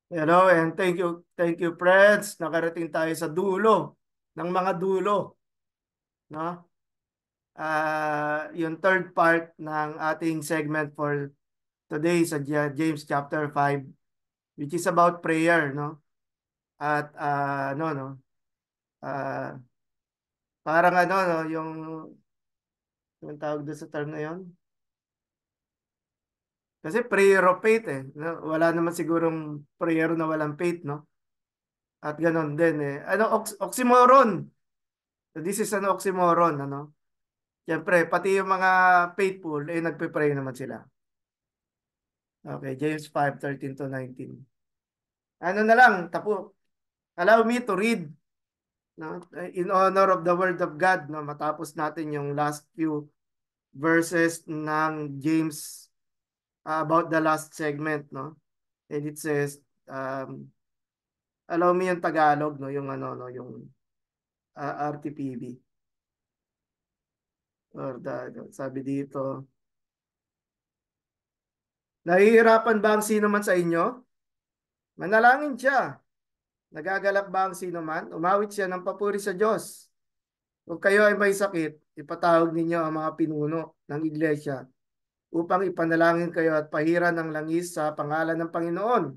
Hello and thank you friends. Nakarating tayo sa dulo ng mga dulo, no? Yung third part ng ating segment for today sa James chapter 5, which is about prayer, no? At no, ah, parang no, yung tawag doon sa term na yon. Kasi prayer of faith no? Wala naman sigurong prayer na walang faith, no? At ganon din oxymoron. So this is an oxymoron, ano? Siyempre, pati yung mga faithful, nagpe-pray naman sila. Okay, James 5:13 to 19. Ano na lang, tapo. Allow me to read, no? In honor of the word of God, no? Matapos natin yung last few verses ng James about the last segment, no? And it says, allow me yung Tagalog, no? Yung yung RTPB. Sabi dito, nahihirapan ba ang sino man sa inyo? Manalangin siya. Nagagalak ba ang sino man? Umawit siya ng papuri sa Diyos. Kung kayo ay may sakit, ipatawag ninyo ang mga pinuno ng iglesia upang ipanalangin kayo at pahiran ng langis sa pangalan ng Panginoon.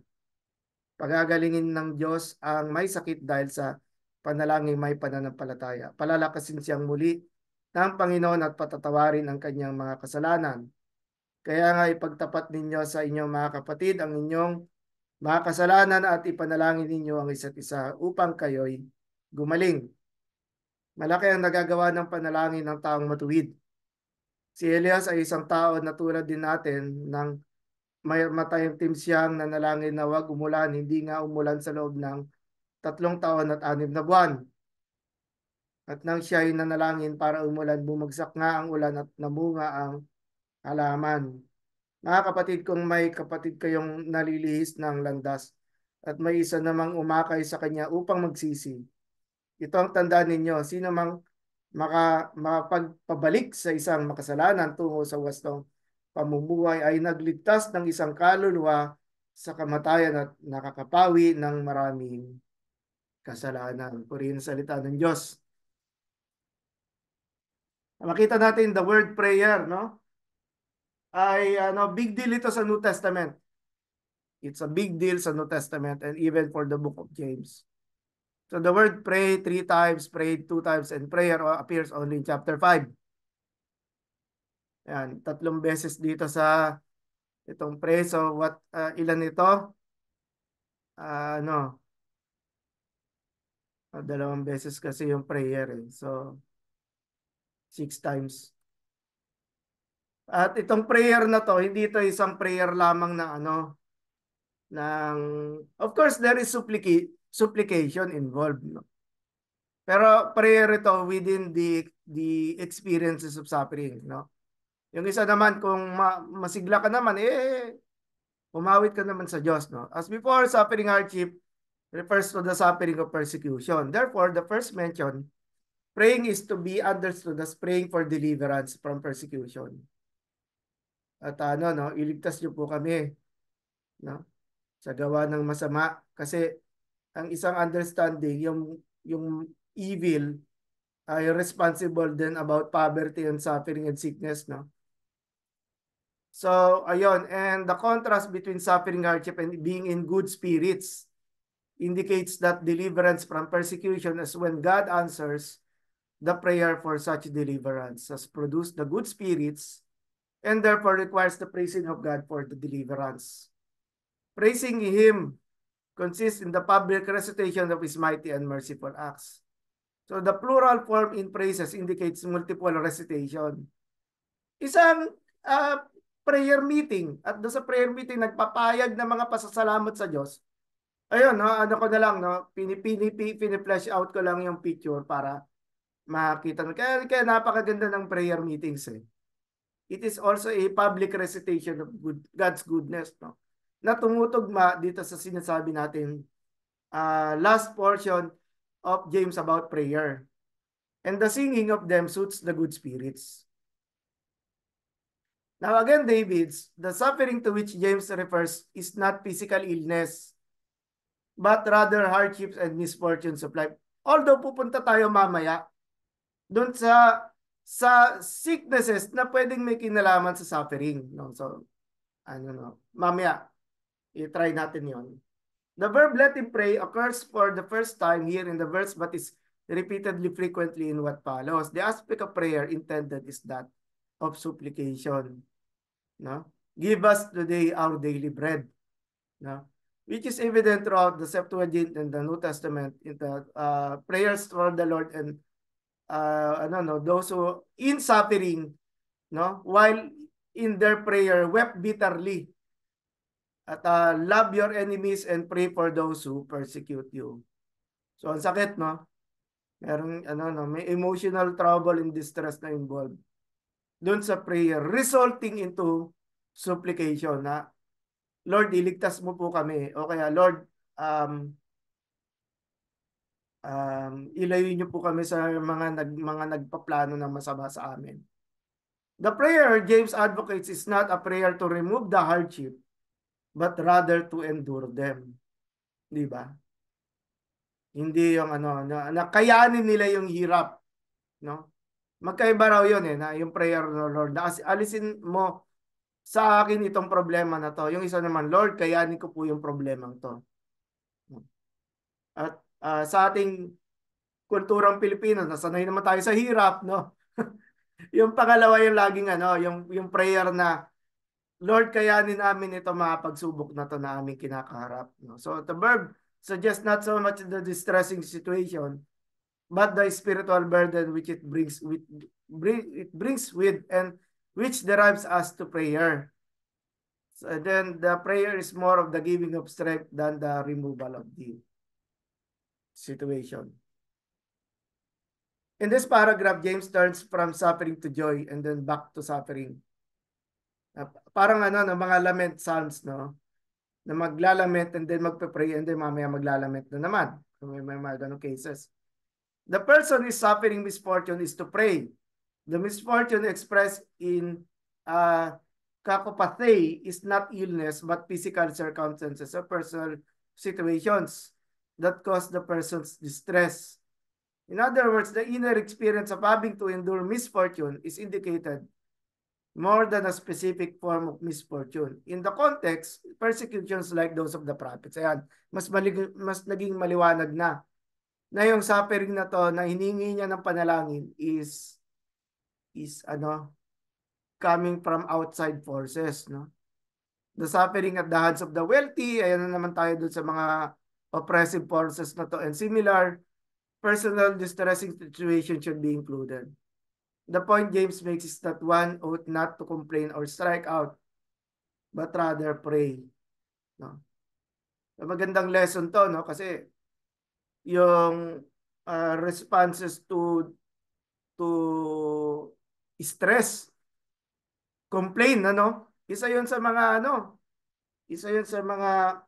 Pagagalingin ng Diyos ang may sakit dahil sa panalangin may pananampalataya. Palalakasin siyang muli ng Panginoon at patatawarin ang kanyang mga kasalanan. Kaya nga ipagtapat ninyo sa inyong mga kapatid ang inyong mga kasalanan at ipanalangin ninyo ang isa't isa upang kayo'y gumaling. Malaki ang nagagawa ng panalangin ng taong matuwid. Si Elias ay isang tao na tulad din natin ng may matayimtim siyang nanalangin na wag umulan, hindi nga umulan sa loob ng 3 taon at 6 na buwan. At nang siya ay nanalangin para umulan, bumagsak nga ang ulan at namunga ang halaman. Mga kapatid, kung may kapatid kayong nalilihis ng landas at may isa namang umakay sa kanya upang magsisi, ito ang tandaan ninyo, sino mang makapagpabalik sa isang makasalanan tungo sa wastong pamumuhay ay nagligtas ng isang kaluluwa sa kamatayan at nakakapawi ng maraming kasalanan. Purihin ang salita ng Diyos. Makita natin the word prayer, no? Ay big deal ito sa New Testament. It's a big deal sa New Testament and even for the book of James. So the word pray 3 times, pray 2 times, and prayer appears only in chapter 5. Yan, 3 beses dito sa itong pray. So ilan ito? Uh, ano, 2 beses kasi yung prayer So 6 times. At itong prayer na to, hindi ito isang prayer lamang na ng of course there is supplication involved, no? Pero prayer ito within the experiences of suffering, no? Yung isa naman kung masigla ka naman umawit ka naman sa Diyos, no? As before, suffering hardship refers to the suffering of persecution. Therefore, the first mention, praying is to be understood as praying for deliverance from persecution. At no, iligtas niyo po kami, no? Sa gawa ng masama kasi ang isang understanding yung evil ay responsible din about poverty and suffering and sickness, no? So, ayun. And the contrast between suffering, hardship, and being in good spirits indicates that deliverance from persecution is when God answers the prayer for such deliverance, has produced the good spirits, and therefore requires the praising of God for the deliverance. Praising Him consists in the public recitation of His mighty and merciful acts. So the plural form in praises indicates multiple recitation. Isang prayer meeting at doon sa prayer meeting nagpapayag ng mga pasasalamat sa Diyos. Ayun, no, ano ko na lang, no, flash out ko lang yung picture para makita. Kaya napakaganda ng prayer meetings It is also a public recitation of God's goodness, no? Na tumutugma dito sa sinasabi natin last portion of James about prayer. And the singing of them suits the good spirits. Now again, the suffering to which James refers is not physical illness, but rather hardships and misfortunes of life. Although pupunta tayo mamaya doon sa sicknesses na pwedeng may kinalaman sa suffering, no? So, ano no, mamaya i-try natin 'yon. The verb let him pray occurs for the first time here in the verse but is repeatedly frequently in what follows. The aspect of prayer intended is that of supplication, no? Give us today our daily bread, no? Which is evident throughout the Septuagint and the New Testament in the prayers for the Lord and those who in suffering, no, while in their prayer wept bitterly at love your enemies and pray for those who persecute you. So ang sakit, no? Merong may emotional trouble and distress na involved doon sa prayer resulting into supplication na Lord, iligtas mo po kami o kaya Lord, ilayo niyo po kami sa mga nagpaplano ng masama sa amin. The prayer James advocates is not a prayer to remove the hardship but rather to endure them. Di ba? Hindi yung na kayanin nila yung hirap, no? Magkaiba raw yun na yung prayer no Lord, na alisin mo sa akin itong problema na to. Yung isa naman, Lord, kayanin ko po yung problemang to. At sa ating kulturang Pilipino, nasanay naman tayo sa hirap, no? Yung pangalawa yung laging yung prayer na Lord, kayanin namin ito mga pagsubok na to na aming kinakaharap, no? So the verb suggests not so much the distressing situation, but the spiritual burden which it brings with and which derives us to prayer. So then the prayer is more of the giving of strength than the removal of the situation. In this paragraph, James turns from suffering to joy and then back to suffering. Parang mga lament psalms, no? Na maglalament and then magpe-pray and then mamaya maglalament na naman. May mga ganong cases. The person is suffering misfortune is to pray. The misfortune expressed in kakopathy is not illness but physical circumstances or personal situations that cause the person's distress. In other words, the inner experience of having to endure misfortune is indicated more than a specific form of misfortune. In the context, persecutions like those of the prophets. Ayan, mas naging maliwanag na yung suffering na to na hiningi niya ng panalangin is coming from outside forces, no? The suffering at the hands of the wealthy, ayan na naman tayo dun sa mga oppressive forces na to, and similar personal distressing situation should be included. The point James makes is that one ought not to complain or strike out, but rather pray, no? Magandang lesson to, no? Kasi yung responses to stress, complain, isa yun sa mga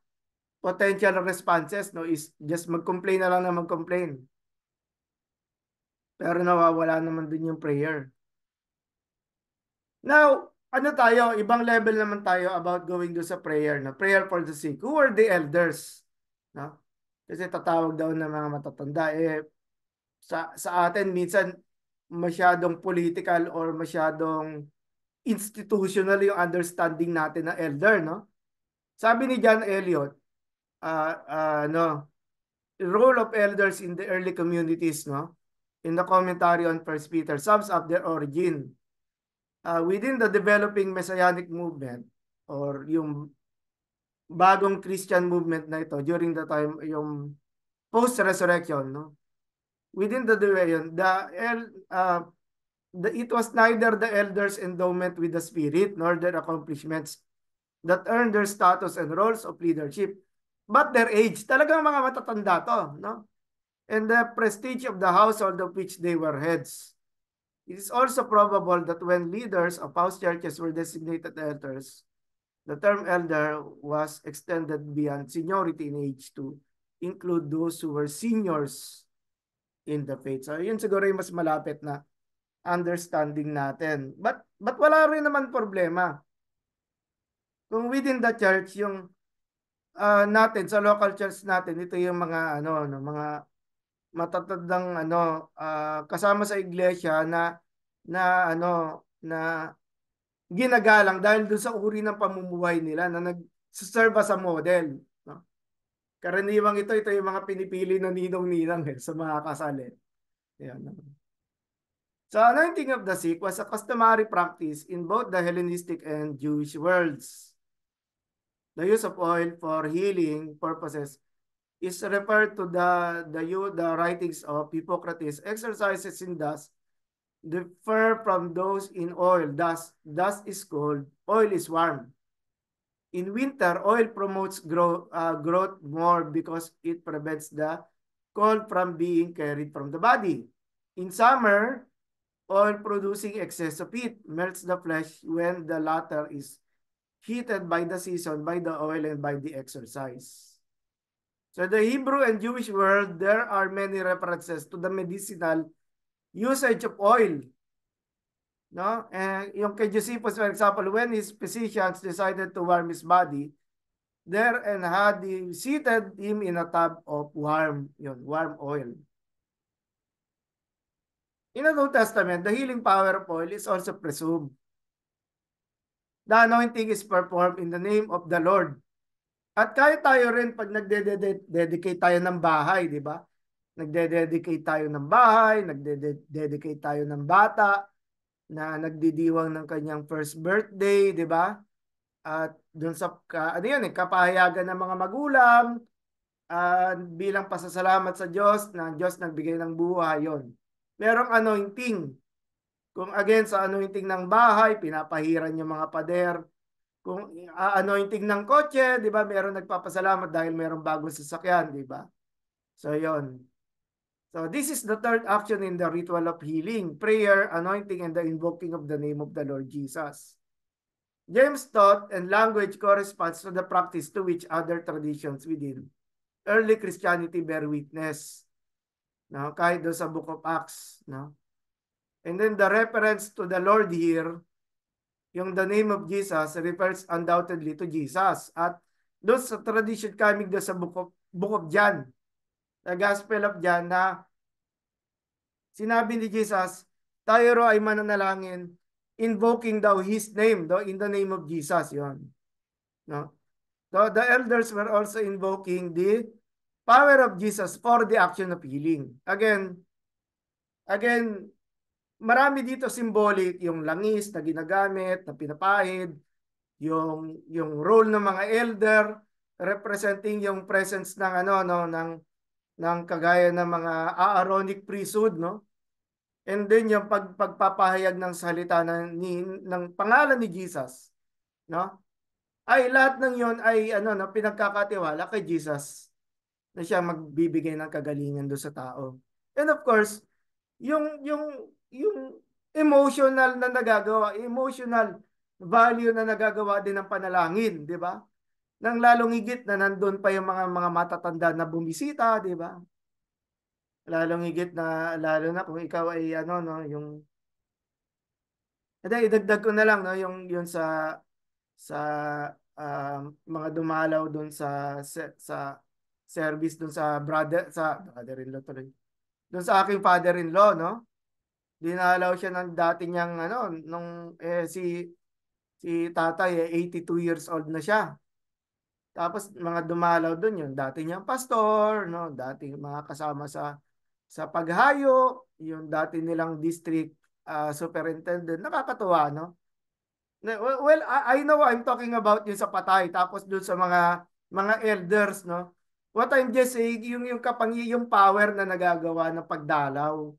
potential responses, no? Is just mag-complain na lang na mag-complain. Pero nawawala naman din yung prayer. Now, ibang level naman tayo about going do sa prayer, no? Prayer for the sick. Who are the elders? No? Kasi tatawag daw ng mga matatanda. Sa atin, minsan, masyadong political or masyadong institutional yung understanding natin na elder, no? Sabi ni John Eliot, the role of elders in the early communities, no? In the commentary on 1 Peter, sums up their origin. Within the developing Messianic movement or yung bagong Christian movement na ito during the time, yung post-resurrection, no? Within the it was neither the elders' endowment with the Spirit nor their accomplishments that earned their status and roles of leadership, but their age. Talagang mga matatanda to, no? And the prestige of the household of which they were heads. It is also probable that when leaders of house churches were designated elders, the term elder was extended beyond seniority in age to include those who were seniors in the faith. So yun siguro yung mas malapit na understanding natin. But wala rin naman problema. Kung within the church, yung natin sa local church natin, ito yung mga ano, no, mga matatandang ano, kasama sa iglesia na ano na ginagalang dahil doon sa uri ng pamumuhay nila na nag-serve as a model, no? Karaniwang ito yung mga pinipili ng ninong-ninang sa mga kasal eh. Yan. So anointing of the sick was a customary practice in both the Hellenistic and Jewish worlds. The use of oil for healing purposes is referred to the writings of Hippocrates. Exercises in dust differ from those in oil. Dust is cold, oil is warm. In winter, oil promotes growth more because it prevents the cold from being carried from the body. In summer, oil producing excess of heat melts the flesh when the latter is heated by the season, by the oil, and by the exercise. So the Hebrew and Jewish world, there are many references to the medicinal usage of oil. No? And yung kay Josephus, for example, when his physicians decided to warm his body, there and had seated him in a tub of warm oil. In the New Testament, the healing power of oil is also presumed. The anointing is performed in the name of the Lord. At kaya tayo rin pag nagde-dedicate tayo ng bahay, di ba? Nagde-dedicate tayo ng bahay, nagde-dedicate tayo ng bata na nagdidiwang ng kanyang first birthday, di ba? At doon sa ano yan, kapahayagan ng mga magulang bilang pasasalamat sa Diyos na Diyos nagbigay ng buhay yon. Merong anointing. Kung again sa anointing ng bahay, pinapahiran yung mga pader. Kung anointing ng kotse, di ba? Meron nagpapasalamat dahil merong bagong sasakyan, di ba? So yon. So this is the third action in the ritual of healing, prayer, anointing, and the invoking of the name of the Lord Jesus. James' thought and language corresponds to the practice to which other traditions within early Christianity bear witness. No? Kahit doon sa Book of Acts. No? And then the reference to the Lord here, yung the name of Jesus, refers undoubtedly to Jesus. At doon sa tradition coming doon sa Book of John, the Gospel of John, na sinabi ni Jesus, tayo ro ay mananalangin, invoking daw His name, in the name of Jesus. Yun. No? So the elders were also invoking the power of Jesus for the action of healing. Again, marami dito symbolic, yung langis na ginagamit, na pinapahid, yung role ng mga elder representing yung presence ng ng kagaya ng mga Aaronic priesthood, no? And then yung pagpapahayag ng salita ng pangalan ni Jesus, no? Ay lahat ng yon ay na pinagkakatiwala kay Jesus na siya magbibigay ng kagalingan do sa tao. And of course, yung emotional na nagagawa, emotional value na nagagawa din ng panalangin, di ba? Nang lalong higit na nandun pa yung mga matatanda na bumisita, di ba? Lalong higit na lalo na kung ikaw ay yung idagdag ko na lang yung sa mga dumalaw doon sa service doon sa brother-in-law tuloy. Doon sa aking father-in-law, no? Dinalaw siya ng dati niyang nung si tatay 82 years old na siya. Tapos mga dumalaw doon yung dati niyang pastor, no? Dati mga kasama sa paghayo, yung dati nilang district superintendent. Nakakatuwa, no? Well, I know I'm talking about yung sa patay tapos doon sa mga elders, no? What I'm just saying, yung power na nagagawa ng pagdalaw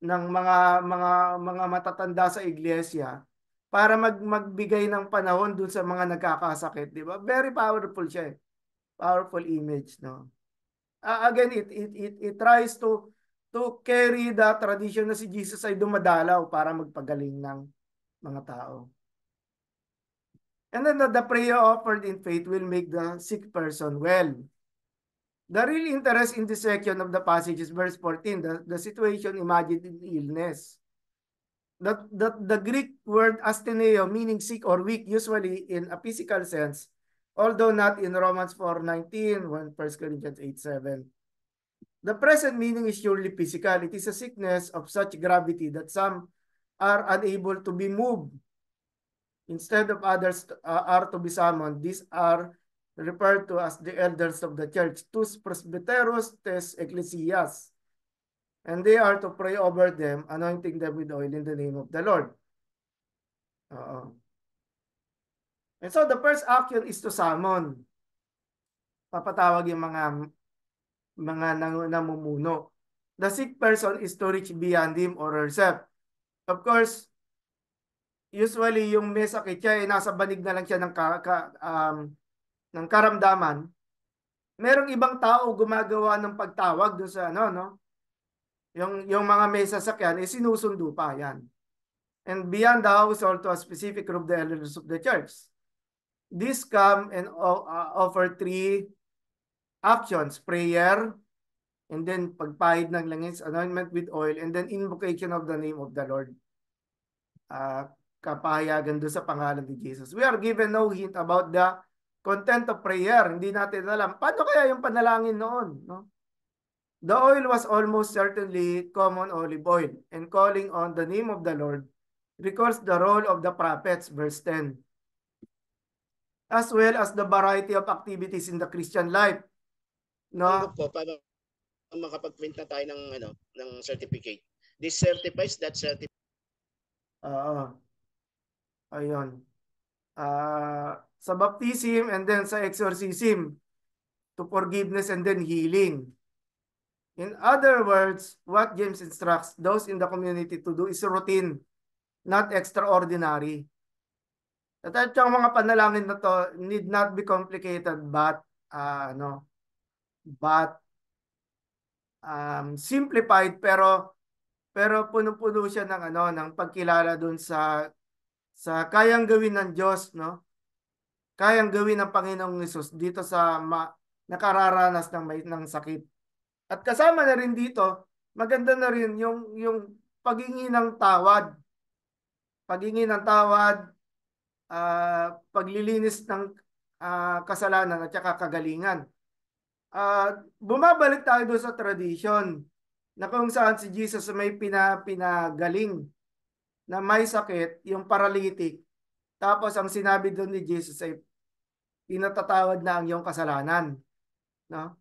ng mga matatanda sa iglesia para magbigay ng panahon dun sa mga nagkakasakit, di ba? Very powerful siya. Powerful image, no? Again, it tries to carry the tradition na si Jesus ay dumadalaw para magpagaling ng mga tao. And then the prayer offered in faith will make the sick person well. The real interest in this section of the passage is verse 14, the situation imagined in illness. The Greek word astheneo, meaning sick or weak, usually in a physical sense, although not in Romans 4:19, 1 Corinthians 8:7. The present meaning is surely physical. It is a sickness of such gravity that some are unable to be moved. Instead of others are to be summoned, these are referred to as the elders of the church, tus presbyteros tes ecclesias. And they are to pray over them, anointing them with oil in the name of the Lord. And so the first action is to summon. Papatawag yung mga namumuno. The sick person is to reach beyond him or herself. Of course, usually yung may sakit siya ay nasa banig na lang siya ng karamdaman. Merong ibang tao gumagawa ng pagtawag doon sa ano, no? Yung mga may sasakyan ay sinusundo pa yan. And beyond the household to a specific group, the elders of the church. These come and offer three actions: prayer, and then pagpahid ng langis, anointment with oil, and then invocation of the name of the Lord. Kapahayagan doon sa pangalan ni Jesus. We are given no hint about the content of prayer. Hindi natin alam. Paano kaya yung panalangin noon? No? The oil was almost certainly common olive oil, and calling on the name of the Lord recalls the role of the prophets, verse 10, as well as the variety of activities in the Christian life. No? Po, para makapag-print na tayo ng certificate. This certifies that certificate. Ayun. Sa baptism and then sa exorcism, to forgiveness and then healing. In other words, what James instructs those in the community to do is routine, not extraordinary. At yung mga panalangin na to need not be complicated but simplified, pero puno-puno siya ng pagkilala dun sa kayang gawin ng Diyos, no? Kayang gawin ng Panginoong Hesus dito sa nakararanas ng sakit. At kasama na rin dito, maganda na rin yung paghingi ng tawad. Paghingi ng tawad, paglilinis ng kasalanan at saka kagalingan. Bumabalik tayo doon sa tradition na kung saan si Jesus may pinagaling na may sakit, yung paralytic. Tapos ang sinabi doon ni Jesus ay pinatatawad na ang iyong kasalanan. No?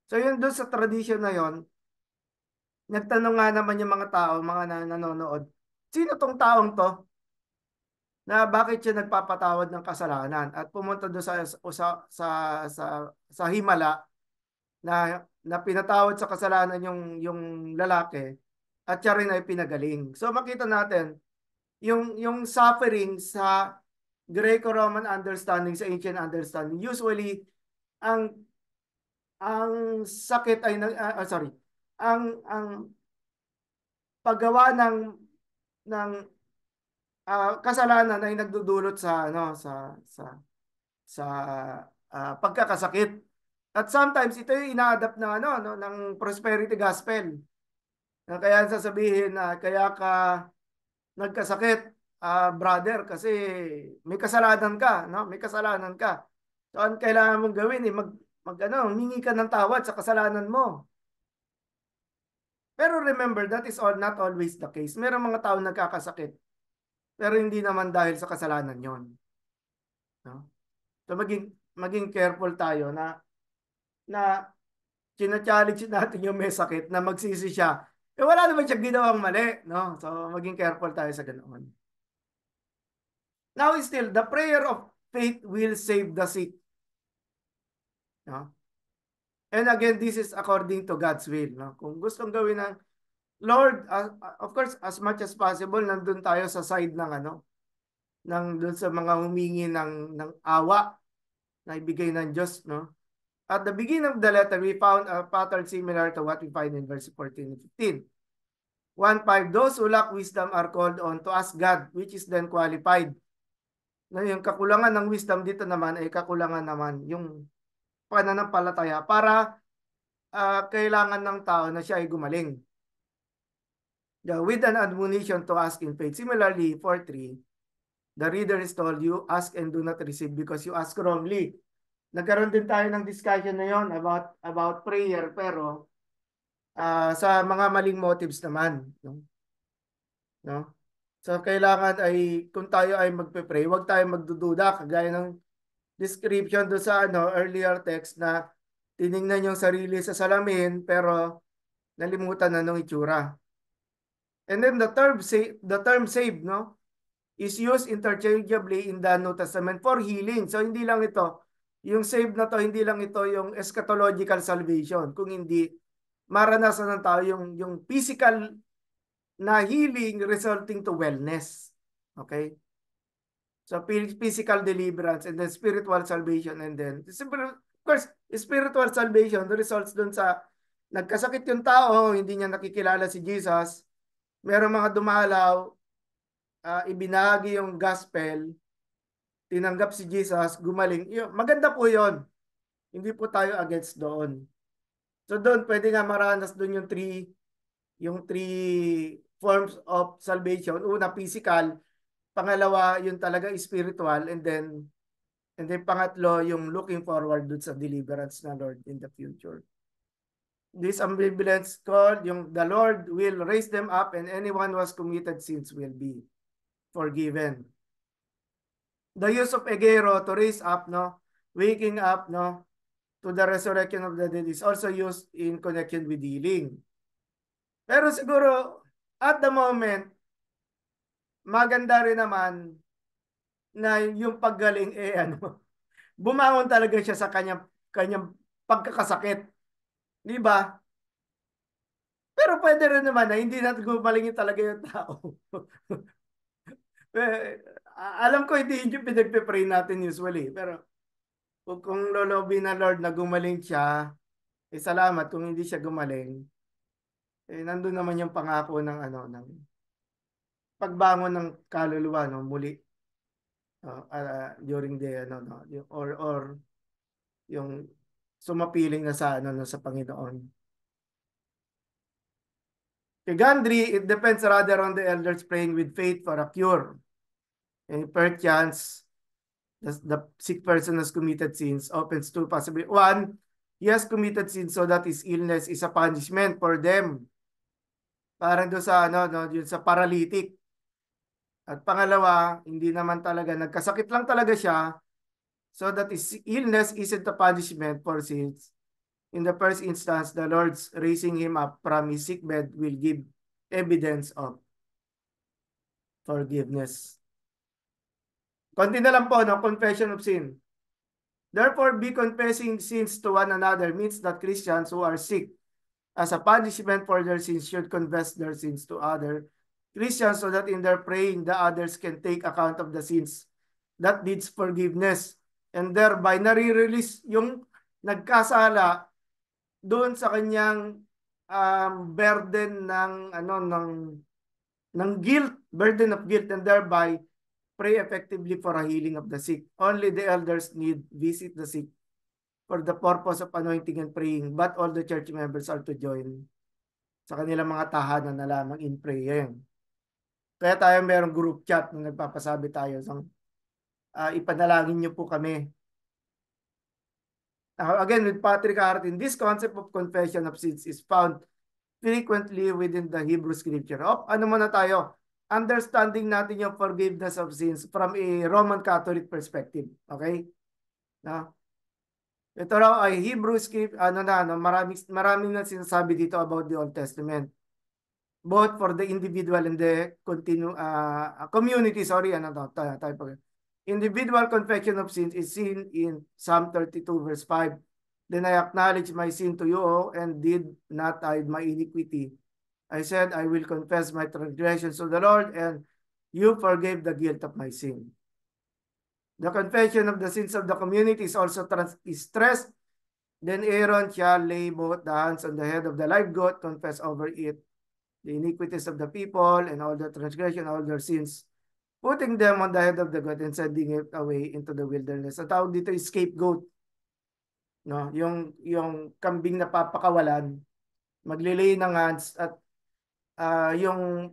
So yun doon sa tradition na yon, nagtanong nga naman yung mga tao, mga nanonood, sino tong taong to? Na bakit siya nagpapatawad ng kasalanan? At pumunta doon sa himala na pinatawad sa kasalanan yung lalaki at siya rin ay pinagaling. So makita natin yung suffering sa Greco-Roman understanding, sa ancient understanding, usually ang sakit ay ang paggawa ng kasalanan ay nagdudulot sa pagkakasakit. At sometimes ito yung ina-adapt ng prosperity gospel. Kaya sasabihin na kaya ka nagkasakit, brother, kasi may kasalanan ka, no? May kasalanan ka. So ang kailangan mong gawin humingi ka ng tawad sa kasalanan mo. Pero remember, that is not always the case. Merong mga tao nagkakasakit, pero hindi naman dahil sa kasalanan yon. No? So maging careful tayo na china-challenge natin yung may sakit na magsisi siya. Wala naman siya ginawang mali. No? So maging careful tayo sa ganoon. Now still, the prayer of faith will save the sick. No? And again, this is according to God's will. No? Kung gustong gawin ng Lord, of course, as much as possible, nandun tayo sa side ng dun sa mga humingi ng awa na ibigay ng Diyos. No? At the beginning of the letter, we found a pattern similar to what we find in verse 14 and 15. 1:5, those who lack wisdom are called on to ask God, which is then qualified. Na yung kakulangan ng wisdom dito naman ay kakulangan naman yung pananampalataya para kailangan ng tao na siya ay gumaling. With an admonition to ask in faith. Similarly, 4:3, the reader is told, you ask and do not receive because you ask wrongly. nagkaroon din tayo ng discussion na yon about prayer, pero sa mga maling motives naman, no? So kailangan ay kung tayo ay magpe-pray, huwag tayong magdududa kagaya ng description do sa earlier text na tiningnan yung sarili sa salamin pero nalimutan na nung itsura. And then the term save, no, is used interchangeably in the New Testament for healing. So hindi lang ito, yung save na to, hindi lang ito yung eschatological salvation, kung hindi maranasan ng tao yung physical na healing resulting to wellness. Okay? So physical deliverance and then spiritual salvation and then of course, spiritual salvation results dun sa nagkasakit yung tao, hindi niya nakikilala si Jesus, merong mga dumalaw, ibinahagi yung gospel, tinanggap si Jesus, gumaling. Maganda po yon. Hindi po tayo against doon. So doon, pwede nga maranas doon yung three forms of salvation. Una, physical. Pangalawa, yung talaga spiritual. And then pangatlo, yung looking forward doon sa deliverance na Lord in the future. This ambivalence called, yung the Lord will raise them up and anyone who has committed sins will be forgiven. The use of egero to raise up, no, waking up, no, to the resurrection of the dead is also used in connection with healing. Pero siguro, at the moment, maganda rin naman na yung paggaling bumangon talaga siya sa kanyang pagkakasakit. Di ba? Pero pwede rin naman na hindi natin gumaling talaga yung tao. Alam ko hindi yung pinagpe-pray natin usually. Pero kung lolobin na Lord na gumaling siya, salamat. Kung hindi siya gumaling, nandun naman yung pangako ng pagbangon ng kaluluwa, no, muli, during the no, or yung sumapiling na sa Panginoon. Kay Gandhi, it depends rather on the elders praying with faith for a cure. And perchance, the sick person has committed sins opens two possibilities. One, he has committed sins so that his illness is a punishment for them. Parang doon sa no, yun sa paralytic. At pangalawa, hindi naman talaga nagkasakit lang talaga siya so that his illness isn't a punishment for sins. In the first instance, the Lord's raising him up from his sick bed will give evidence of forgiveness. Konti na lang po, no? Confession of sin. Therefore, be confessing sins to one another means that Christians who are sick as a punishment for their sins should confess their sins to other Christians so that in their praying, the others can take account of the sins that needs forgiveness and thereby nare-release yung nagkasala doon sa kanyang burden ng guilt, burden of guilt, and thereby pray effectively for a healing of the sick. Only the elders need visit the sick for the purpose of anointing and praying, but all the church members are to join sa kanilang mga tahanan na lamang in prayer. Kaya tayo mayroong group chat na nagpapasabi tayo ng ipanalangin niyo po kami. Again, with Patrick Hartin, this concept of confession of sins is found frequently within the Hebrew scripture. Ano muna tayo? Understanding natin yung forgiveness of sins from a Roman Catholic perspective. Okay? No? Ito raw ay Hebrew script, maraming na sinasabi dito about the Old Testament. Both for the individual and the community. Individual confession of sins is seen in Psalm 32 verse 5. Then I acknowledge my sin to you and did not hide my iniquity. I said, I will confess my transgressions to the Lord, and you forgave the guilt of my sin. The confession of the sins of the community is also stressed. Then Aaron shall lay both the hands on the head of the live goat, confess over it the iniquities of the people and all the transgression, all their sins, putting them on the head of the goat and sending it away into the wilderness. Ang tawag dito is scapegoat. No, yung kambing na papakawalan, maglilay ng hands at yung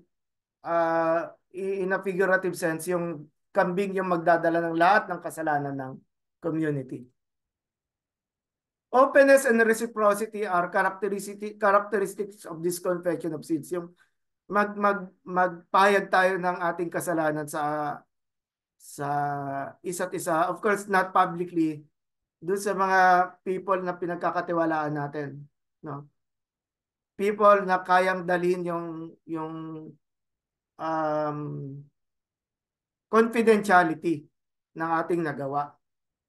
in a figurative sense, yung kambing yung magdadala ng lahat ng kasalanan ng community. Openness and reciprocity are characteristics of this confession of sins. Yung magpahayag tayo ng ating kasalanan sa isa't isa. Of course, not publicly, doon sa mga people na pinagkakatiwalaan natin, no? People na kayang dalhin yung um, confidentiality ng ating nagawa.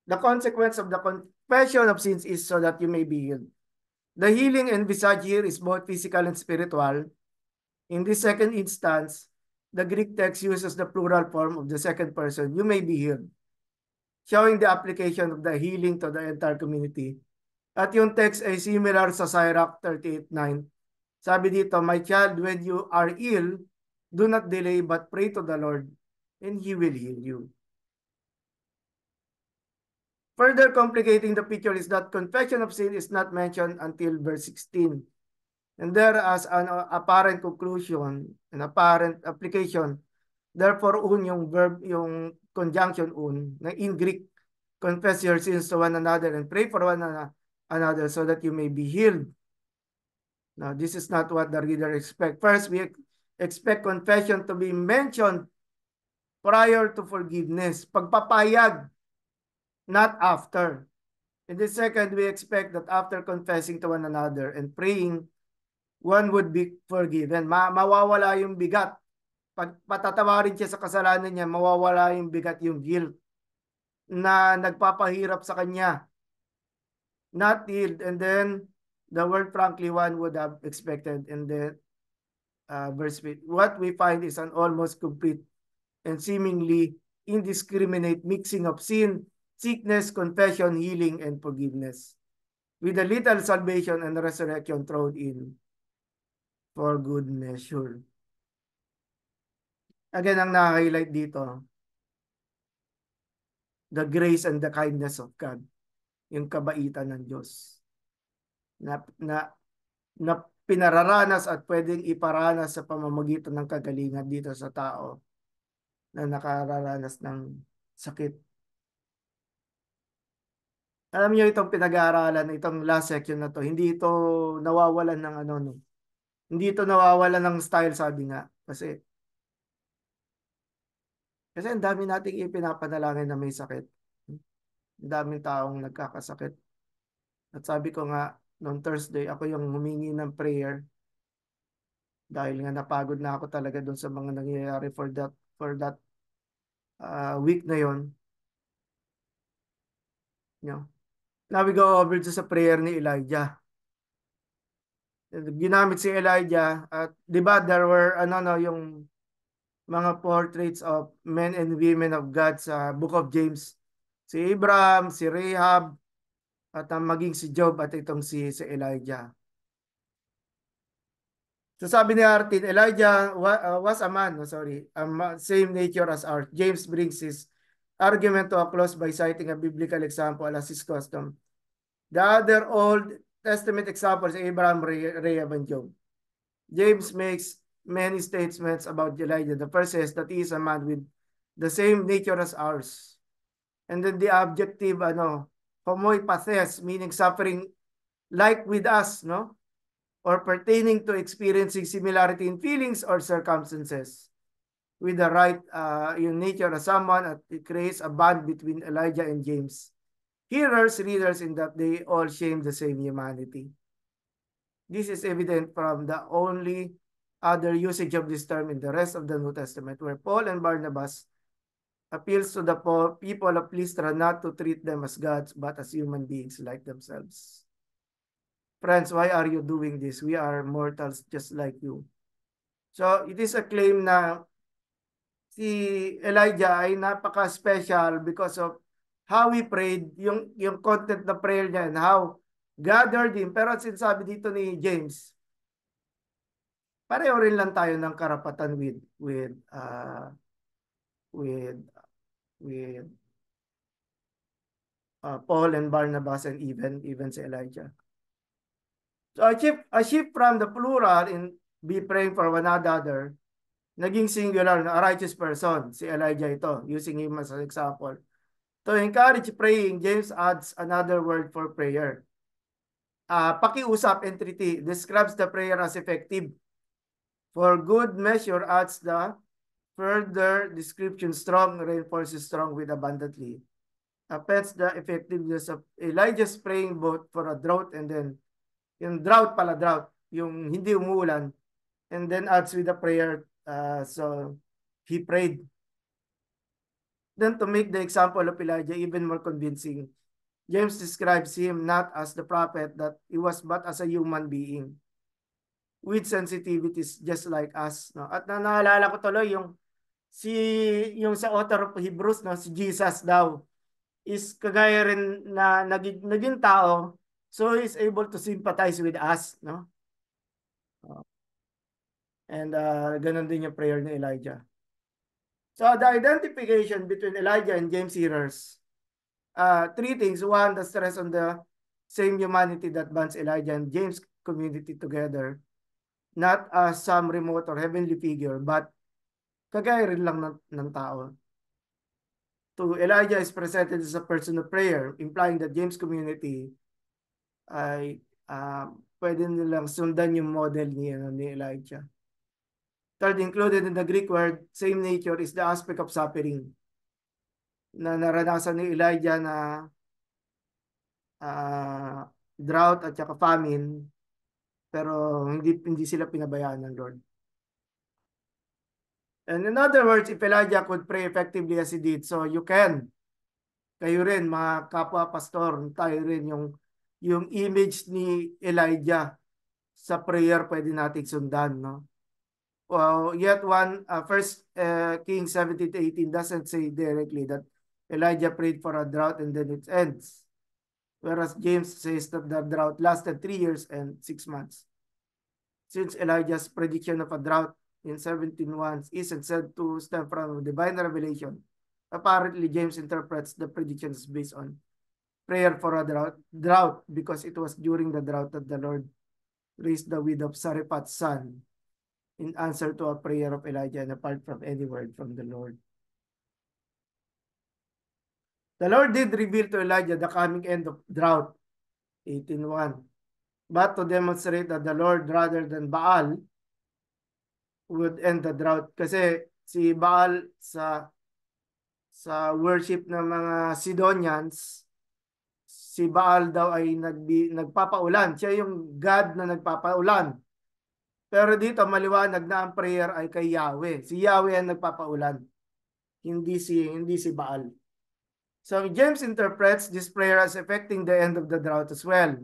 The consequence of the confession of sins is so that you may be healed. The healing envisaged here is both physical and spiritual. In this second instance, the Greek text uses the plural form of the second person, you may be healed, showing the application of the healing to the entire community. At yung text ay similar sa Sirach 38:9. Sabi dito, my child, when you are ill, do not delay but pray to the Lord and He will heal you. Further complicating the picture is that confession of sin is not mentioned until verse 16. And there as an apparent conclusion, an apparent application, therefore un yung verb, yung conjunction un, na in Greek, confess your sins to one another and pray for one another so that you may be healed. Now, this is not what the reader expect. First, we expect confession to be mentioned prior to forgiveness. Pagpapayag, not after. In the second, we expect that after confessing to one another and praying, one would be forgiven. Mawawala yung bigat. Pag patatawarin siya sa kasalanan niya, mawawala yung bigat, yung guilt na nagpapahirap sa kanya. Not healed. And then, the word frankly one would have expected. And then, verse 8, what we find is an almost complete and seemingly indiscriminate mixing of sin, sickness, confession, healing, and forgiveness, with a little salvation and resurrection thrown in for good measure. Again, ang na-highlight dito, the grace and the kindness of God, yung kabaitan ng Diyos na pinararanas at pwedeng iparanas sa pamamagitan ng kagalingan dito sa tao na nakararanas ng sakit. Alam niyo itong pinag-aaralan, itong last section na to, hindi ito nawawalan ng ano, no? Hindi ito nawawalan ng style, sabi nga. Kasi ang dami nating ipinapanalangin na may sakit. Ang daming taong nagkakasakit. At sabi ko nga, noong Thursday, ako yung humingi ng prayer dahil nga napagod na ako talaga doon sa mga nangyayari for that week na yon. You know? Now we go over to sa prayer ni Elijah. Ginamit si Elijah at 'di ba there were yung mga portraits of men and women of God sa Book of James. Si Abraham, si Rahab, at maging si Job at itong si Elijah. So sabi ni Artin, Elijah was a man, same nature as ours. James brings his argument to a close by citing a biblical example as his custom. The other Old Testament examples, Abraham, Rahab, and Job. James makes many statements about Elijah. The first says that he is a man with the same nature as ours. And then the adjective, homoipathes, meaning suffering like with us, no? Or pertaining to experiencing similarity in feelings or circumstances. With the right yung nature of someone, it creates a bond between Elijah and James. Hearers, readers, in that they all share the same humanity. This is evident from the only other usage of this term in the rest of the New Testament, where Paul and Barnabas appeals to the people of Lystra not to treat them as gods, but as human beings like themselves. Friends, why are you doing this? We are mortals just like you. So, it is a claim na si Elijah ay napaka-special because of how he prayed, yung content na prayer niya and how gathered him. Pero sinasabi dito ni James, pareho rin lang tayo ng karapatan with Paul and Barnabas and even si Elijah. So a shift from the plural in be praying for one another, naging singular na a righteous person, si Elijah ito, using him as an example. To encourage praying, James adds another word for prayer. pakiusap entreaty describes the prayer as effective. For good measure adds the further description strong reinforces strong with abundantly. Affects the effectiveness of Elijah's praying both for a drought and then yung drought, yung hindi umuulan, and then adds with a prayer. So he prayed. Then to make the example of Elijah even more convincing, James describes him not as the prophet that he was but as a human being with sensitivities just like us. No? At naalala ko tuloy yung sa author of Hebrews, no, si Jesus daw is kagaya rin na naging tao, so he is able to sympathize with us, no? And ganun din yung prayer ni Elijah. So the identification between Elijah and James hearers, three things. One, the stress on the same humanity that binds Elijah and James community together, not as some remote or heavenly figure, but kagaya rin lang ng tao. To Elijah is presented as a person of prayer, implying that James community ay pwede nilang sundan yung model ni Elijah. Third, included in the Greek word, same nature is the aspect of suffering na naranasan ni Elijah na drought at saka famine, pero hindi sila pinabayaan ng Lord. And in other words, if Elijah could pray effectively as he did, so you can. Kayo rin, mga kapwa pastor, tayo rin yung image ni Elijah sa prayer pwede nating sundan, no? Well, yet one, First Kings 17-18 doesn't say directly that Elijah prayed for a drought and then it ends. Whereas James says that the drought lasted 3 years and 6 months. Since Elijah's prediction of a drought in 17:1 isn't said to stem from divine revelation, apparently James interprets the predictions based on prayer for a drought because it was during the drought that the Lord raised the widow of Sarephat's son in answer to a prayer of Elijah and apart from any word from the Lord. The Lord did reveal to Elijah the coming end of drought, 18:1. But to demonstrate that the Lord rather than Baal would end the drought. Kasi si Baal sa worship ng mga Sidonians, si Baal daw ay nagpapaulan. Siya yung God na nagpapaulan. Pero dito maliwanag na ang prayer ay kay Yahweh. Si Yahweh ang nagpapaulan. Hindi si Baal. So James interprets this prayer as affecting the end of the drought as well.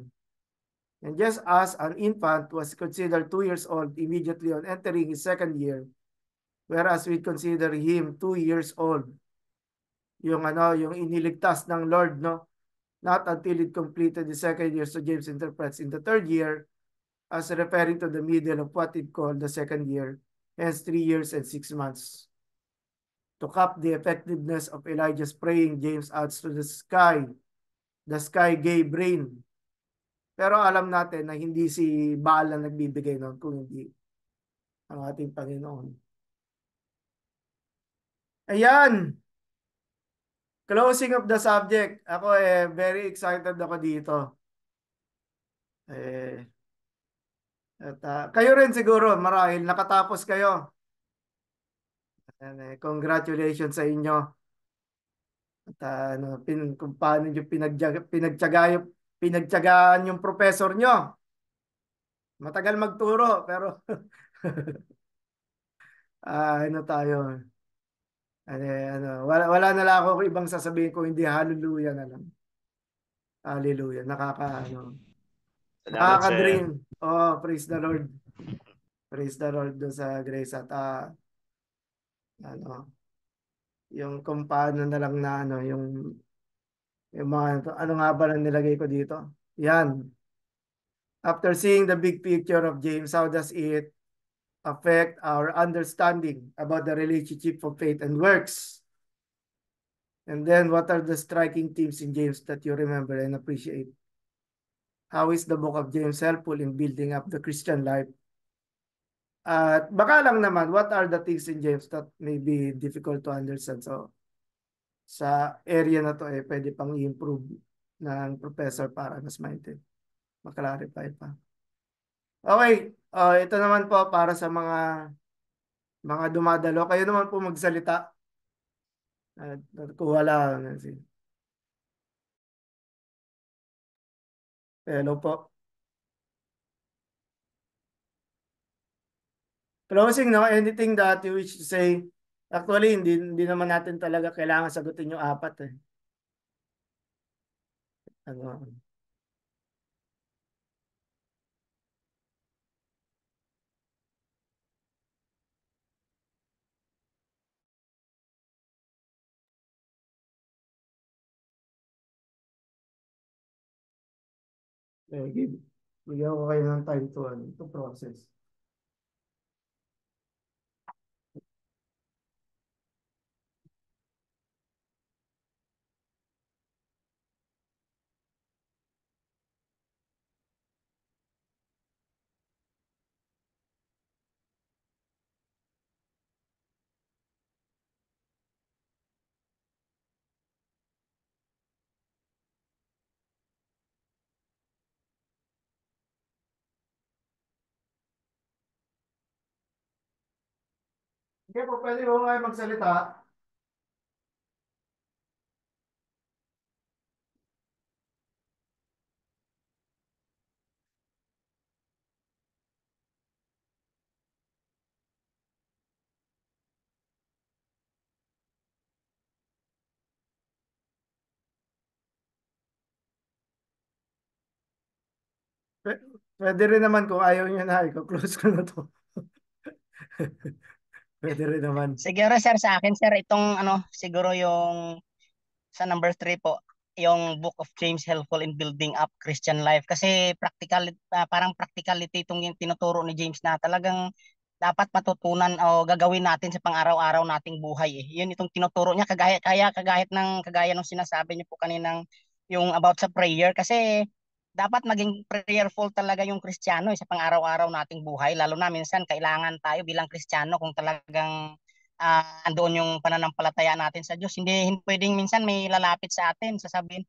And just as an infant was considered 2 years old immediately on entering his second year, whereas we consider him 2 years old, yung iniligtas ng Lord, no? Not until it completed the second year. So James interprets in the third year as referring to the middle of what it called the second year, hence 3 years and 6 months. To cap the effectiveness of Elijah's praying, James adds to the sky gave rain. Pero alam natin na hindi si Baal na nagbibigay nun, kung hindi ang ating Panginoon. Ayan. Closing of the subject. Ako very excited ako dito. Kayo rin siguro marahil nakatapos kayo. Congratulations sa inyo. At kung paano nyo pinagtyagaan yung professor nyo. Matagal magturo pero tayo. Wala na lang ako ibang sasabihin ko hindi hallelujah na lang. Hallelujah. Salamat, sir. Nakaka-dream. Oh, praise the Lord. Praise the Lord do sa grace at yung kung paano na lang na yung mga ano nga ba lang nilagay ko dito. Yan. After seeing the big picture of James, how does it affect our understanding about the relationship of faith and works? And then what are the striking themes in James that you remember and appreciate? How is the book of James helpful in building up the Christian life? At baka lang naman, what are the things in James that may be difficult to understand? So, sa area na to pwede pang i-improve ng professor para mas maintindihan. maklarify pa. Okay, ito naman po para sa mga dumadalo. Kayo naman po magsalita. Kuha lang. Hello po. Closing, no? Anything that you wish to say? Actually, hindi naman natin talaga kailangan sagutin yung apat eh. Ano, bigyan ko kayo ng time to process. Sige po, pwede po kayo magsalita. Pwede rin naman kung ayaw niyo na, i-close ko na to. Pwede rin naman. Siguro sir sa akin sir itong ano siguro yung sa number 3 po yung Book of James helpful in building up Christian life kasi parang practicality itong yung tinuturo ni James na talagang dapat matutunan o gagawin natin sa pang-araw-araw nating buhay eh. Yun itong tinuturo niya kagaya ng sinasabi niyo po kaninang yung about sa prayer kasi dapat maging prayerful talaga yung Kristiyano sa pang-araw-araw nating buhay lalo na minsan kailangan tayo bilang Kristiyano kung talagang andoon yung pananampalataya natin sa Diyos. Hindi pwedeng minsan may lalapit sa atin, sasabihin,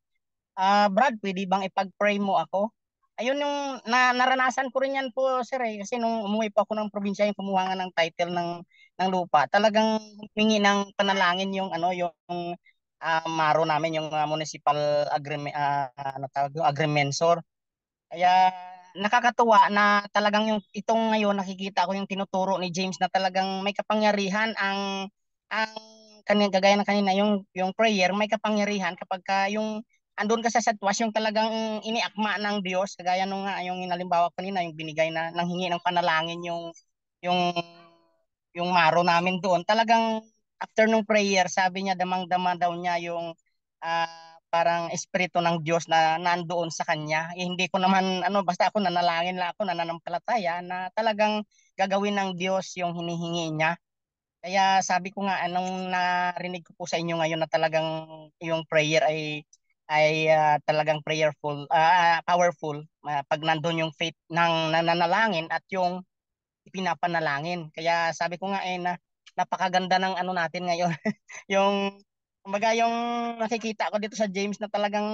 Brad, pwede bang ipag-pray mo ako? Ayun yung naranasan ko rin yan po, sir, eh. Kasi nung umuwi po ako ng probinsya, yung kumuha nga ng title ng lupa, talagang humingi ng panalangin yung ano, yung maro namin, yung municipal agreement, ano tawag, yung agrimensor. Kaya nakakatuwa na talagang yung itong ngayon nakikita ko yung tinuturo ni James na talagang may kapangyarihan ang kanina gagaya ng kanina yung prayer may kapangyarihan kapag ka yung andun ka sa sitwasyon talagang iniakma ng Diyos kagaya nung nga yung inalimbawa kanina yung binigay na nang hingi ng panalangin yung yung maro namin doon talagang after nung prayer sabi niya damang-dama daw niya yung parang espiritu ng Diyos na nandoon sa kanya. Eh, hindi ko naman ano basta ako nanalangin lang ako nananampalataya na talagang gagawin ng Diyos yung hinihingi niya. Kaya sabi ko nga anong narinig ko po sa inyo ngayon na talagang yung prayer ay talagang powerful pag nandun yung faith ng nananalangin at yung ipinapanalangin. Kaya sabi ko nga na napakaganda ng ano natin ngayon. Yung kumbaga yung nakikita ko dito sa James na talagang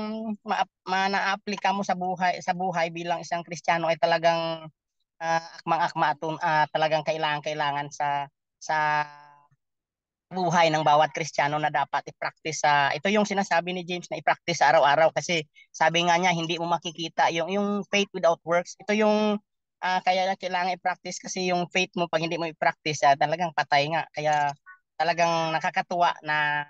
na-applika mo sa buhay bilang isang Kristiyano ay talagang akmang-akma at talagang kailangan sa buhay ng bawat Kristiyano na dapat i-practice ito yung sinasabi ni James na i-practice sa araw-araw kasi sabi nga niya hindi mo makikita yung faith without works. Ito yung kaya kailangan i-practice kasi yung faith mo pag hindi mo i-practice talagang patay nga. Kaya talagang nakakatuwa na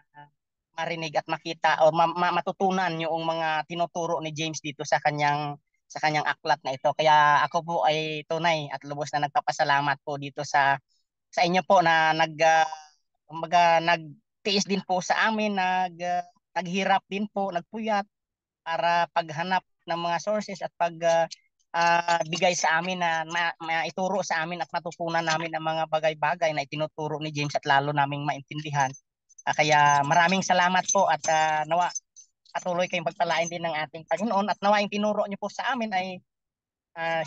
marinig at makita o matutunan yung mga tinuturo ni James dito sa kanyang aklat na ito. Kaya ako po ay tunay at lubos na nagpapasalamat po dito sa inyo po na kumbaga nagtiis din po sa amin, naghirap din po, nagpuyat para paghanap ng mga sources at bigay sa amin na maituro sa amin at matutunan namin ang mga bagay-bagay na itinuturo ni James at lalo naming maintindihan. Kaya maraming salamat po at nawa patuloy kayong pagpalain din ng ating Panginoon at nawa yung tinuro niyo po sa amin ay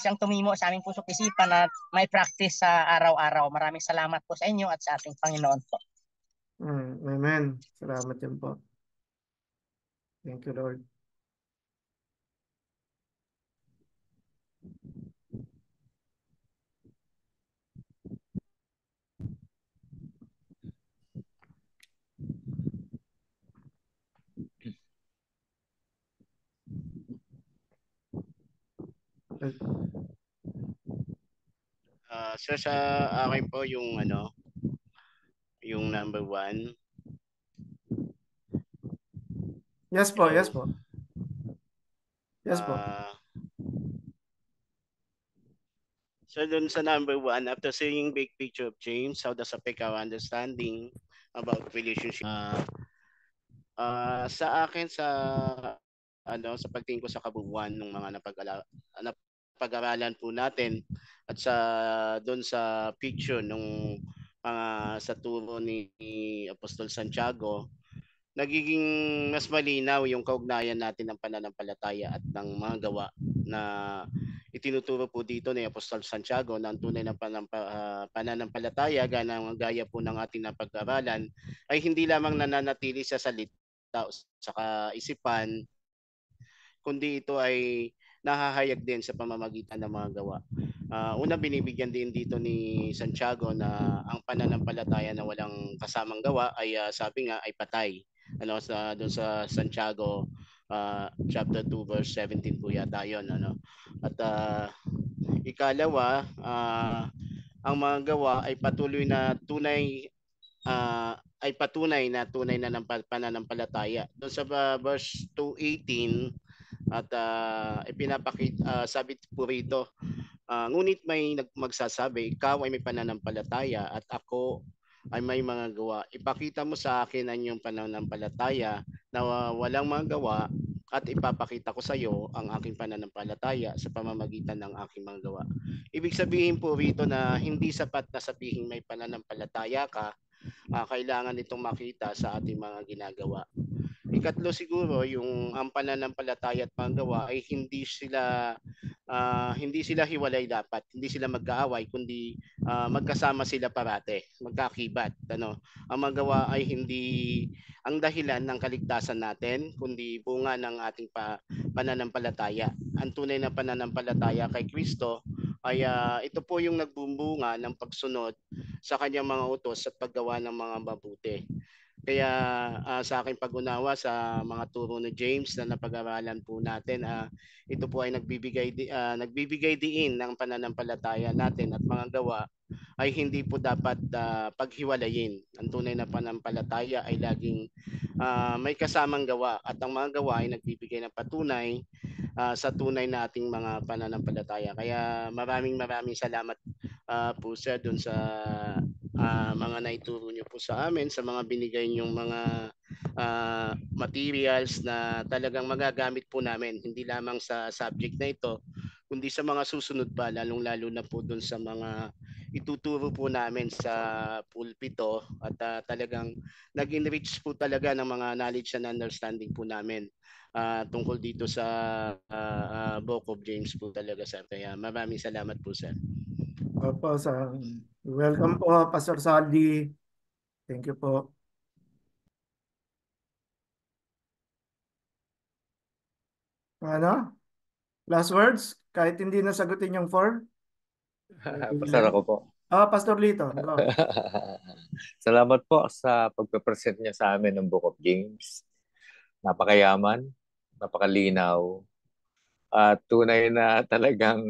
siyang tumimo sa aming puso't isipan at may practice sa araw-araw. Maraming salamat po sa inyo at sa ating Panginoon po. Amen. Salamat din po. Thank you, Lord. Sir, sa akin po yung yung number 1. Yes po, yes Hello. po. Yes po. So dun sa number 1, after seeing big picture of James, how does affect our understanding about relationship? Sa akin sa pagtingin ko sa kabuuan ng mga napag-aralan po natin at doon sa picture nung sa turo ni Apostol Santiago, nagiging mas malinaw yung kaugnayan natin ng pananampalataya at ng mga gawa na itinuturo po dito ni Apostol Santiago na ang tunay na pananampalataya gaya po ng ating napag-aralan ay hindi lamang nananatili sa salita o sa kaisipan, kundi ito ay nahahayag din sa pamamagitan ng mga gawa. Una, binibigyan din dito ni Santiago na ang pananampalataya na walang kasamang gawa ay sabi nga ay patay. Doon sa Santiago chapter 2 verse 17 po yata 'yon, At ikalawa, ang mga gawa ay patunay na ng pananampalataya. Doon sa verse 2:18 at sabi po rito, ngunit may magsasabi, ikaw ay may pananampalataya at ako ay may mga gawa. Ipakita mo sa akin ang iyong pananampalataya na walang mga gawa at ipapakita ko sa iyo ang aking pananampalataya sa pamamagitan ng aking mga gawa. Ibig sabihin po rito na hindi sapat na sabihin may pananampalataya ka, kailangan itong makita sa ating mga ginagawa. Ikatlo siguro, yung ang pananampalataya at mga gawa ay hindi sila hiwalay dapat, hindi sila mag-aaway, kundi magkasama sila parate, magkakibat. Ang magawa ay hindi ang dahilan ng kaligtasan natin, kundi bunga ng ating pananampalataya. Ang tunay na pananampalataya kay Kristo ay ito po yung nagbubunga ng pagsunod sa kanyang mga utos at paggawa ng mga mabuti. Kaya sa aking pag-unawa sa mga turo ni James na napag-aralan po natin, ito po ay nagbibigay diin ng pananampalataya natin at mga gawa ay hindi po dapat paghiwalayin. Ang tunay na pananampalataya ay laging may kasamang gawa at ang mga gawa ay nagbibigay ng patunay sa tunay na ating mga pananampalataya. Kaya maraming salamat po sir doon sa mga naituro niyo po sa amin, sa mga binigay niyong mga materials na talagang magagamit po namin, hindi lamang sa subject na ito, kundi sa mga susunod pa, lalong-lalo na po doon sa mga ituturo po namin sa pulpito at talagang nag-enrich po talaga ng mga knowledge and understanding po namin tungkol dito sa Book of James po talaga sir. Kaya maraming salamat po sir. Opo, welcome po, Pastor Saldi. Thank you po. Ano? Last words? Kahit hindi nasagutin yung 4? Pastor ako po. Pastor Lito. Go. Salamat po sa pagpe-present niya sa amin ng Book of James. Napakayaman, napakalinaw, at tunay na talagang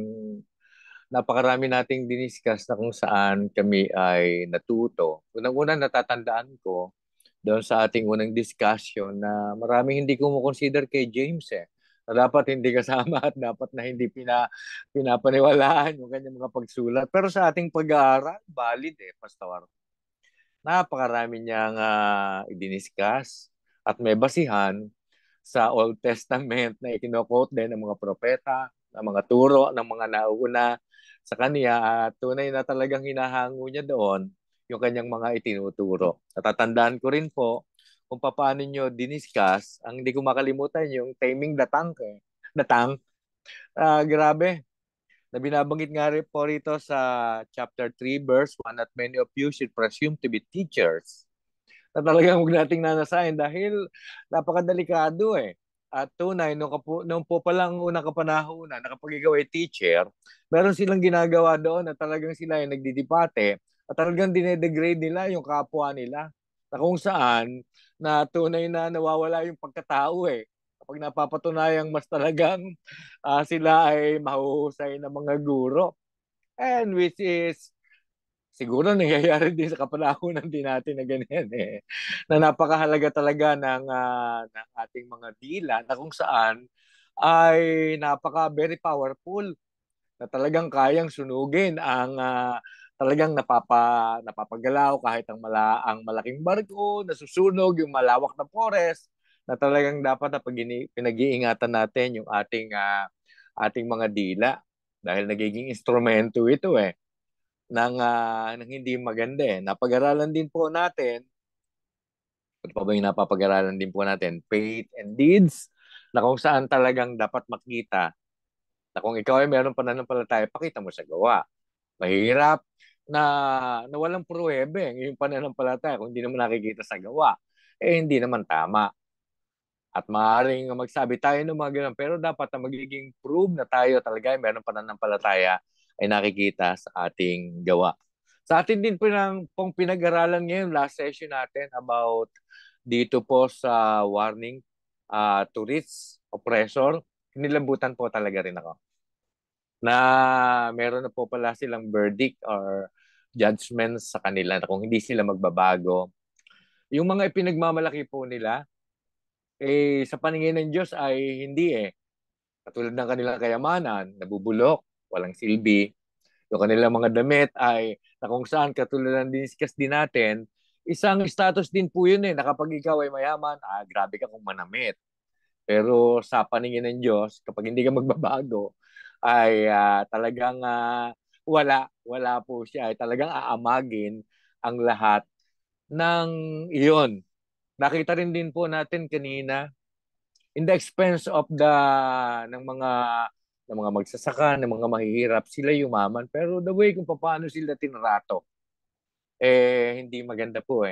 napakarami nating diniscuss na kung saan kami ay natuto. Unang-una natatandaan ko doon sa ating unang discussion na maraming hindi kumukonsider kay James na dapat hindi kasama at dapat na hindi pinapaniwalaan yung kanyang mga pagsulat. Pero sa ating pag-aaral, valid Pastor. Napakarami niyang idiniscuss at may basihan sa Old Testament na ikino-quote din ng mga propeta, ng mga turo, ng mga nauna sa kanya at tunay na talagang hinahango niya doon yung kanyang mga itinuturo. Natatandaan ko rin po kung paano nyo diniscuss, ang hindi ko makalimutan yung taming the tank. The tank. Grabe. Na binabanggit nga rin po rito sa chapter 3 verse 1 that many of you should presume to be teachers. Na talagang huwag nating nanasahin dahil napakadelikado At tunay, nung po palang unang kapanahon na kapag ikaw ay teacher, meron silang ginagawa doon na talagang sila ay nagdidipate at talagang dinedegrade nila yung kapwa nila. Na kung saan, na tunay na nawawala yung pagkatao kapag napapatunayang mas talagang sila ay mahuhusay na mga guro. And which is siguro nangyayari din sa kapanahunan din natin na ganyan na napakahalaga talaga ng ating mga dila na kung saan ay napaka very powerful na talagang kayang sunugin ang talagang napapagalaw kahit ang malaking barko, nasusunog yung malawak na forest na talagang dapat na pinag-iingatan natin yung ating mga dila dahil nagiging instrumento ito ng hindi maganda Napag-aralan din po natin, ito pa ba yung napapag-aralan din po natin, faith and deeds, na kung saan talagang dapat makita na kung ikaw ay meron pananampalataya, pakita mo sa gawa. Mahirap na walang pruwebe yung pananampalataya kung hindi naman nakikita sa gawa. Hindi naman tama. At maaaring magsabi tayo ng mga ganun, pero dapat na magiging prove na tayo talaga ay meron pananampalataya ay nakikita sa ating gawa. Sa atin din pong pinag-aralan ngayon, last session natin about dito po sa warning to rich oppressor, nilambutan po talaga rin ako na meron na po pala silang verdict or judgment sa kanila na kung hindi sila magbabago. Yung mga ipinagmamalaki po nila, sa paningin ng Diyos ay hindi. Katulad ng kanilang kayamanan, nabubulok, walang silbi. Yung kanilang mga damit ay na kung saan katulad ng diniscuss din natin, isang status din po yun na kapag ikaw ay mayaman, grabe ka kung manamit. Pero sa paningin ng Diyos, kapag hindi ka magbabago, ay talagang wala po siya. Ay talagang aamagin ang lahat ng iyon. Nakita rin din po natin kanina, in the expense of ng mga magsasaka, ng mga mahihirap, sila yumaman. Pero the way kung paano sila tinrato, hindi maganda po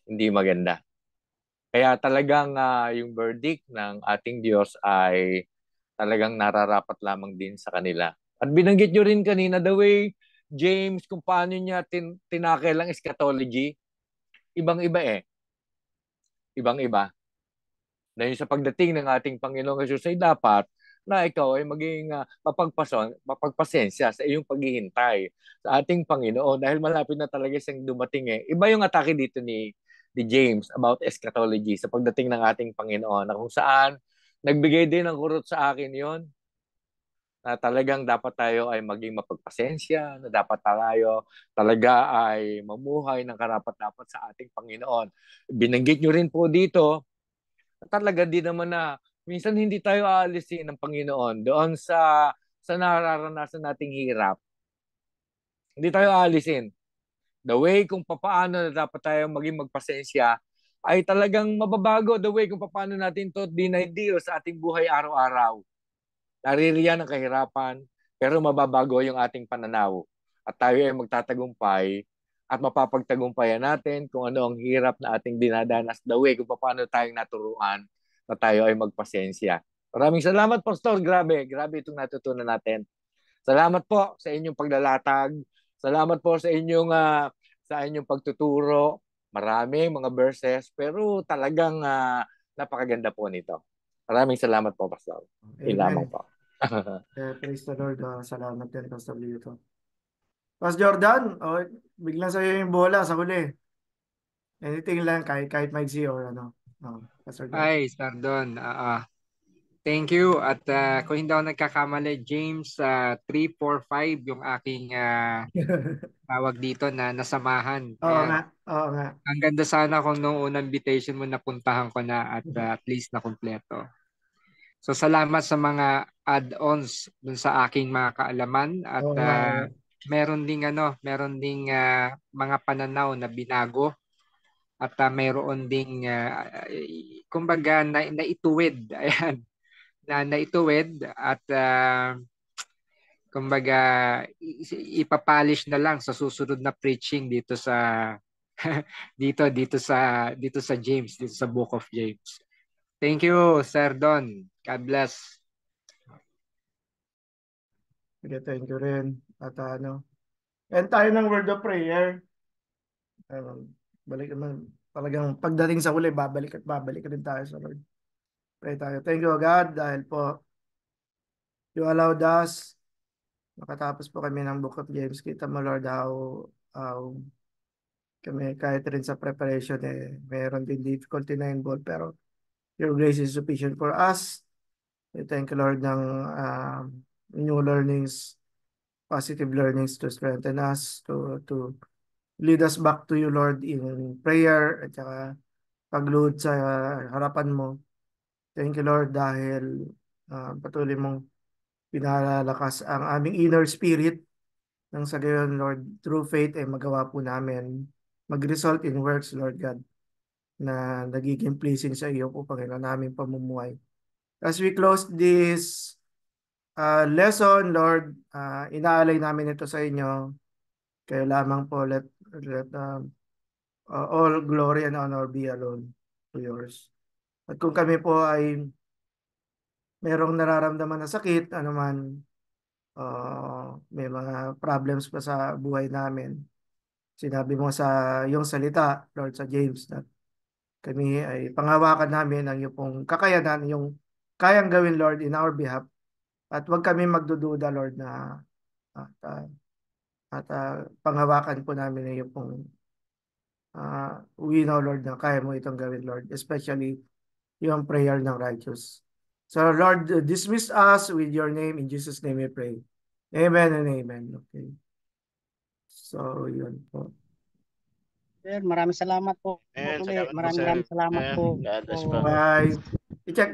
Hindi maganda. Kaya talagang yung verdict ng ating Diyos ay talagang nararapat lamang din sa kanila. At binanggit nyo rin kanina, the way James, kung paano niya tinakil ang eschatology, ibang-iba Ibang-iba. Na yung sa pagdating ng ating Panginoong Jesus ay dapat na ikaw ay maging mapagpasensya sa iyong paghihintay sa ating Panginoon dahil malapit na talaga siyang dumating Iba yung atake dito ni James about eschatology sa pagdating ng ating Panginoon na kung saan nagbigay din ng kurot sa akin yon na talagang dapat tayo ay maging mapagpasensya, na dapat tayo talaga ay mamuhay ng karapat-dapat sa ating Panginoon. Binanggit nyo rin po dito, talaga din naman na minsan hindi tayo aalisin ng Panginoon doon sa nararanasan nating hirap. Hindi tayo aalisin. The way kung paano na dapat tayo maging magpasensya ay talagang mababago. The way kung paano natin to dinay-deal sa ating buhay araw-araw. Naririyan ang kahirapan, pero mababago yung ating pananaw. At tayo ay magtatagumpay at mapapagtagumpayan natin kung ano ang hirap na ating dinadanas. The way kung paano tayong naturuan na tayo ay magpasensya. Maraming salamat, Pastor. Grabe itong natutunan natin. Salamat po sa inyong paglalatag. Salamat po sa inyong pagtuturo. Maraming mga verses, pero talagang napakaganda po nito. Maraming salamat po, Pastor. Yun lamang Amen. po. Praise the Lord. Salamat din, Pastor Lito. Pas Jordan, biglang sa'yo yung bola sa huli. Anything lang, kahit maigsi or ano. Pastor Jordan. Ay, Sardon. Thank you. At kung hindi ako nagkakamali, James 345 yung aking tawag dito na nasamahan. Oo Ayan. nga, oo nga. Ang ganda sana kung noong unang invitation mo napuntahan ko na at least na kumpleto. So salamat sa mga add-ons dun sa aking mga kaalaman at Oo nga. meron ding mga pananaw na binago at mayroon ding kumbaga naituwid. Ayan. Naituwid at kumbaga ipapolish na lang sa susunod na preaching dito sa dito sa James, dito sa Book of James. Thank you, Sir Don. God bless. Okay, thank you rin. At and tayo ng word of prayer. Balik naman. Talagang pagdating sa huli, babalik rin tayo sa Lord. Pray tayo. Thank you, God, dahil po you allowed us makatapos po kami ng Book of James. Kita mo, Lord, how kami kahit rin sa preparation meron din difficulty na involved, pero your grace is sufficient for us. We thank you, Lord, ng new learnings, positive learnings to strengthen us, to lead us back to you, Lord, in prayer at saka pagluhod sa harapan mo. Thank you, Lord, dahil patuloy mong pinalalakas ang aming inner spirit nang sa gayon, Lord, through faith ay magawa po namin mag-result in works, Lord God, na nagiging pleasing sa iyo po, Panginoon, naming pamumuhay. As we close this lesson, Lord, inaalay namin ito sa inyo. Kayo lamang po, let all glory and honor be alone to yours. At kung kami po ay merong nararamdaman na sakit, anuman, may mga problems pa sa buhay namin, sinabi mo sa iyong salita, Lord, sa James, na kami ay panghawakan namin ang iyong pong kakayanan, yung kayang gawin, Lord, in our behalf. At huwag kami magdududa, Lord, na panghawakan po namin ang iyong pong we know, Lord, na kaya mo itong gawin, Lord, especially yung prayer ng righteous. So, Lord, dismiss us with your name. In Jesus' name we pray. Amen and amen. Okay. So, yun po. Sir, maraming salamat po. And Ulit. salamat po, sir. Maraming salamat po. God bless po. Bye. I-check